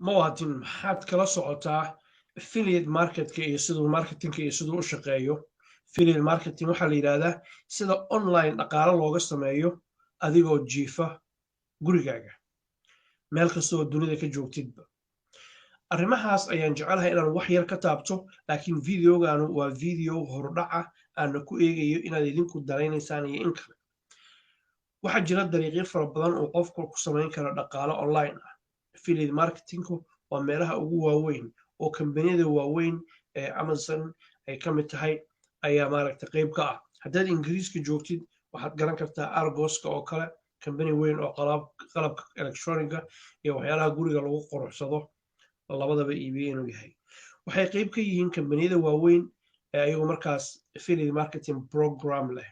muwaadin maxaad kala socotaa affiliate marketka iyo siduu marketingka iyo siduu u shaqeeyo? Affiliate marketing waxaa la yidhaahdaa sida online dhaqaale looga sameeyo adigoo jiifa gurigaaga meel kastoo dunida ka joogtidba. arrimahaas ayaan jecelahay inaan wax yar ka taabto, laakiin videogaanu waa video hordhaca aana ku eegayo inaad idinku daraynaysaan iyo in kale. waxaa jira dariiqyo fara badan oo qofku ku samayn karo dhaqaale online ah. affiliate marketingku waa meelaha ugu waaweyn oo kambaniyada waaweyn ee Amazon ay ka mid tahay ayaa maaragta qayb ka ah. haddaad ingiriiska joogtid waxaad garan kartaa Argoska oo kale, kambani weyn oo qalabka electroniga iyo waxyaalaha guriga lagu quruxsado labadaba iibiye inuu yahay. waxay qayb ka yihiin kambaniyada waaweyn ee ayagu markaas affiliate marketing program leh.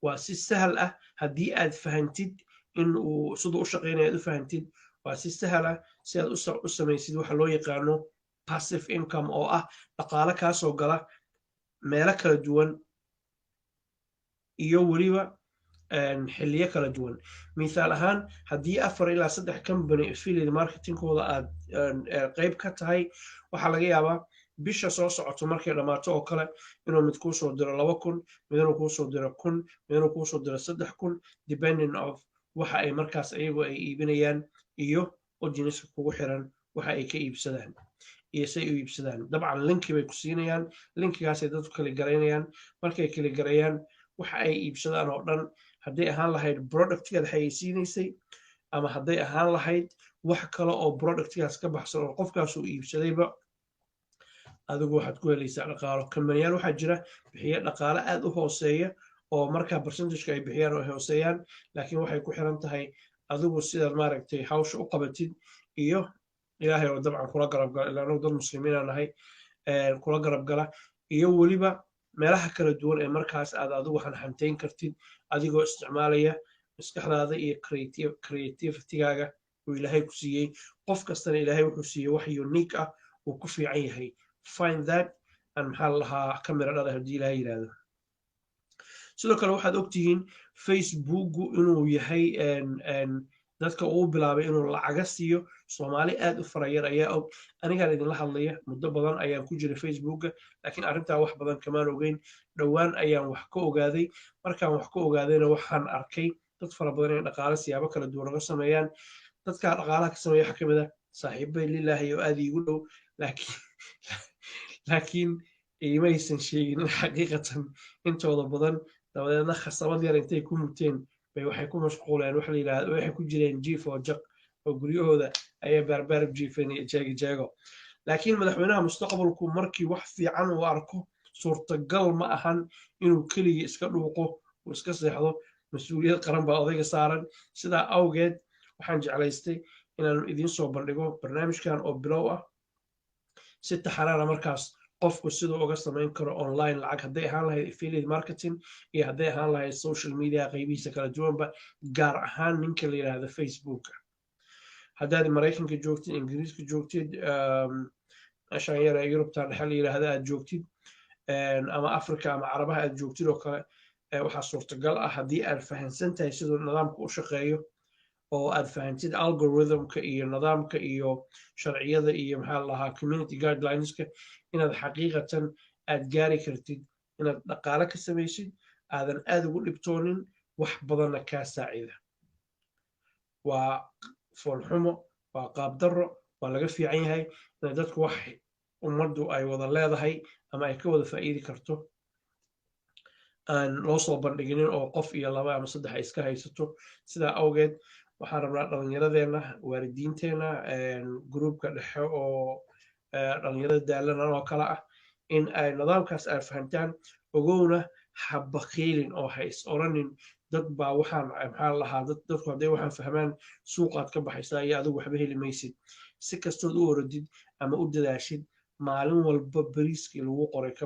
waa si sahal ah haddii aad fahantid in uu siduu u shaqeynaya aad u fahantid. waa si sahal ah si aad u samaysid waxa loo yaqaano passive income oo ah dhaqaale kaasoo gala meelo kala duwan iyo weliba xilliyo kala duwan. mithaal ahaan haddii 4 ilaa 3 company affiliate marketingkooda aad qayb ka tahay, waxaa laga yaabaa bisha soo socoto markay dhammaato oo kale inuu mid kuu soo diro 2,000, midna kuu soo diro 1,000, midna kuu soo diro 3,000 depending of waxa ay markaas ayagu ay iibinayaan iyo audience kugu xiran waxa ay ka iibsadaan iyo say u iibsadaan. dabcan linki bay ku siinayaan, linkigaasay dadku kala garaynayaan. markay kala garayaan waxa ay iibsadaan oo dhan, hadday ahaan lahayd productgaad xayeysiinaysay ama hadday ahaan lahayd wax kale oo productgaas ka baxsan oo qofkaasuu iibsadayba, adigu waxaad ku helaysaa dhaqaalo. kambaniyaal waxaa jira bixiya dhaqaale aad u hooseeya oo markaa percentageka ay bixiyaan oo hooseeyaan, laakiin waxay ku xiran tahay adigu sidaad maaragtay hawsha u qabatid iyo ilaahay oo dabcan kula garab gala, ilaa anagu dad muslimiina nahay, kula garab gala, iyo weliba meelaha kala duwan ee markaas aad adigu hanteyn kartid adigoo isticmaalaya maskaxdaada iyo creativitygaaga uu ilaahay ku siiyey. qof kastana ilaahay wuxuu siiyey wax unique ah uu ku fiican yahay. find that and maxaa la lahaa ka mira dhala haddii ilaahay yidhaahdo. sidoo kale waxaad ogtihiin facebooku inuu yahay dadka uu bilaabay inuu lacaga siiyo Soomaali aad u farayar ayaa og. anigaan idinla hadlaya muddo badan ayaan ku jiray facebooka, laakiin arrintaa wax badan kamaan ogeyn. dhowaan ayaan wax ka ogaaday. markaan wax ka ogaadayna waxaan arkay dad fara badan inay dhaqaale siyaabo kala duwan uga sameeyaan. dadkaa dhaqaalaha ka sameeya waxaa ka mid ah saaxiibbay lilaahi oo aad iigu dhow, laakiin imaysan sheegin xaqiiqatan intooda badan. dabadeedna khasabad yar intay ku muteen bay waxay ku mashquuleen waxa la yidhaahdo, waxay ku jireen jiif oo jaq oo guryahooda ayay baarbaarib jiifeen iyo jeego. laakiin madaxweynaha mustaqbalku markii wax fiican uu arko suurtagal ma ahan inuu keligii iska dhuuqo uu iska seexdo. mas-uuliyad qaran baa odayga saaran. sidaa awgeed waxaan jeclaystay inaan idiin soo bandhigo barnaamijkan oo bilow ah si taxaraana markaas qofku siduu uga samayn karo online lacag, hadday ahaan lahayd affiliate marketing iyo hadday ahaan lahayd social media qaybihiisa kala duwanba, gaar ahaan ninka la yidhaahdo facebooka. haddaad maraykanka joogtid, ingiriiska joogtid, meeshaan yar ee yurubtan dhexe la yidhaahda aad joogtid, ama africa ama carabaha aad joogtid oo kale, waxaa suurtagal ah haddii aad fahansan tahay siduu nidaamka u shaqeeyo oo aad fahantid algorithmka iyo nidaamka iyo sharciyada iyo maxaa la lahaa community guidelineska, inaad xaqiiqatan aad gaari kartid inaad dhaqaale ka samaysid, aadan aad ugu dhibtoonin, wax badanna kaa saacida. waa foolxumo, waa qaabdarro, waa laga fiican yahay in dadku wax ummaddu ay wada leedahay ama ay ka wada faa'iidi karto aan loo soo bandhiginin oo qof iyo 2 ama 3 ay iska haysato. sidaa awgeed waxaan rabnaa dhallinyaradeenna, waalidiinteenna, gruubka dhexe oo dhallinyarada daalanan oo kale ah in ay nidaamkaas ay fahantaan. ogowna ha bakiilin oo ha is oranin dad baa waxaan maxaa la lahaa dadku hadday waxaan fahmaan suuqaad ka baxaysaa iyo adigu waxba heli maysid. si kastood u orodid ama u dadaashid, maalin walba bariiskii lagu qoray ka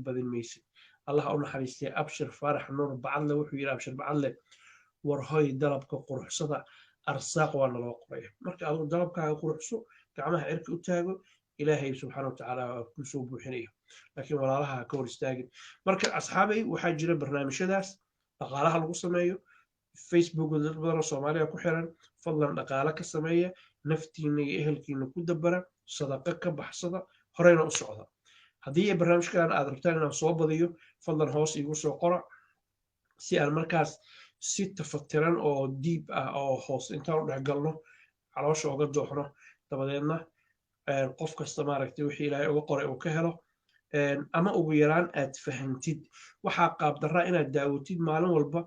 badin maysid. allah u naxariistay abshir faarax nuur bacadle wuxuu yidhi, abshir bacadle, war hoy dalabka quruxsada arsaaq waa naloo qoray. marka adigu dalabkaaga quruxso, gacmaha cirka u taago, ilaahay subxaana watacaala waa kuu soo buuxinayo, laakiin walaalaha ka hor istaagin. marka asxaabay waxaa jira barnaamijyadaas dhaqaalaha lagu sameeyo. facebook dad badan oo Soomaaliya ku xiran, fadlan dhaqaale ka sameeya naftiina iyo ehelkiina ku dabara sadaqo ka baxsada horeyna u socda haddii barnaamijkan aad rabtaan inaan soo badiyo fadlan hoos iigu soo qora si aan markaas si tafatiran oo diib ah oo hoos intaan u dhex galno caloosha uga dooxno dabadeedna qof kasta maaragtay wixii ilaahay uga qoray uu ka helo ama ugu yaraan aad fahantid waxaa qaabdaraa inaad daawatid maalin walba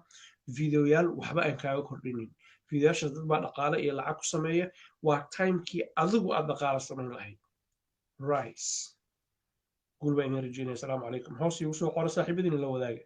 fideoyaal waxba aan kaaga kordhinin fideoyaashaas dad baa dhaqaale iyo lacag ku sameeya waa timekii adigu aad dhaqaale samayn lahayd rice guul baa inoo rajeynaya asalaamu calaykum hoos iigu soo qora saaxiibadiina la wadaaga